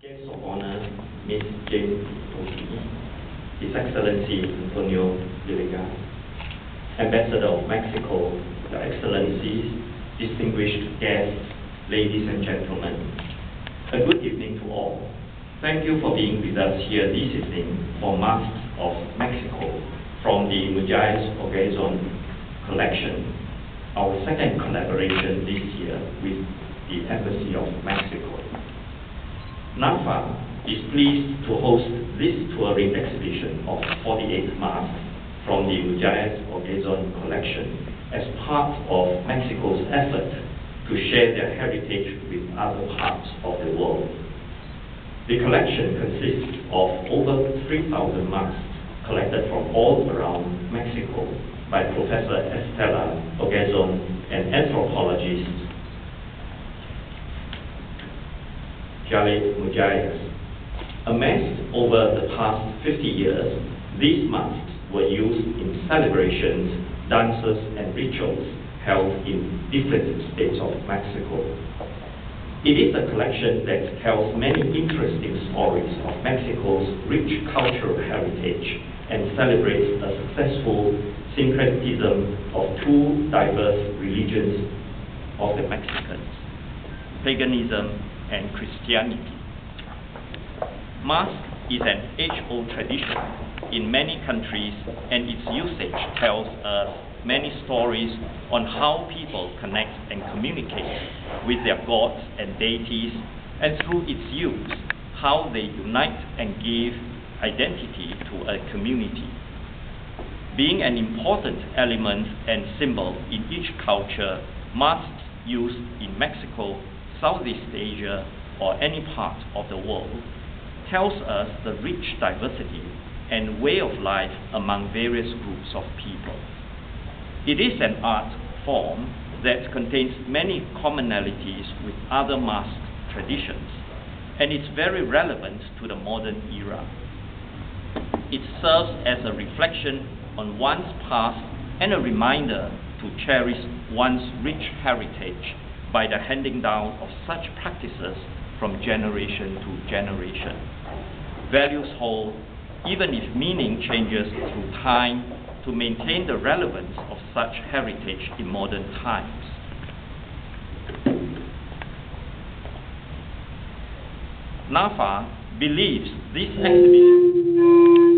Guest of honor, Ms. Jane Toki, His Excellency Antonio Villegas, Ambassador of Mexico, Your Excellencies, distinguished guests, ladies and gentlemen. A good evening to all. Thank you for being with us here this evening for Masks of Mexico from the Mujaes Ogazon collection, our second collaboration this year with the Embassy of Mexico. NAFA is pleased to host this touring exhibition of 48 masks from the Mujaes Ogazon collection as part of Mexico's effort to share their heritage with other parts of the world. The collection consists of over 3,000 masks collected from all around Mexico by Professor Estela Ogazon and anthropologist Khaled Mujaes. Amassed over the past 50 years, these masks were used in celebrations, dances, and rituals held in different states of Mexico. It is a collection that tells many interesting stories of Mexico's rich cultural heritage and celebrates a successful syncretism of two diverse religions of the Mexicans, paganism and Christianity. Mask is an age-old tradition in many countries, and its usage tells us many stories on how people connect and communicate with their gods and deities, and through its use, how they unite and give identity to a community. Being an important element and symbol in each culture, masks used in Mexico, Southeast Asia, or any part of the world tells us the rich diversity and way of life among various groups of people. It is an art form that contains many commonalities with other mask traditions, and it's very relevant to the modern era. It serves as a reflection on one's past and a reminder to cherish one's rich heritage by the handing down of such practices from generation to generation. Values hold, even if meaning changes through time, to maintain the relevance of such heritage in modern times. NAFA believes this exhibition